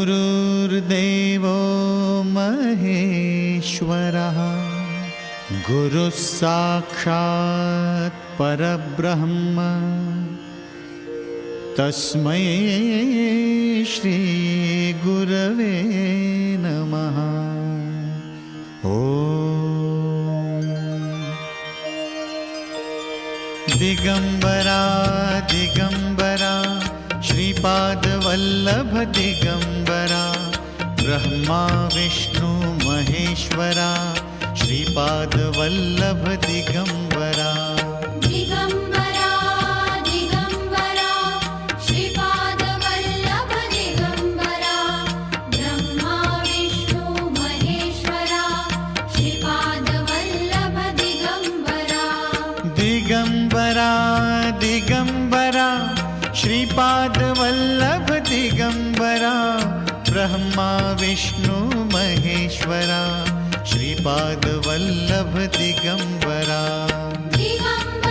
गुरुर्देवो महेश्वरः गुरुः साक्षात् परब्रह्म तस्मै श्री गुरवे नमः। ॐ दिगंबरा दिगंबरा श्रीपादवल्लभ दिगंबरा ब्रह्मा विष्णु महेश्वरा श्रीपादवल्लभ दिगंबरा। दिगंबरा दिगंबरा श्रीपादवल्लभ दिगंबरा ब्रह्मा विष्णु महेश्वरा श्रीपादवल्लभ दिगंबरा। दिगंबरा दिगंबरा श्रीपादवल्लभ दिगंबरा ब्रह्मा विष्णु महेश्वरा श्रीपादवल्लभ दिगंबरा। दिगंबरा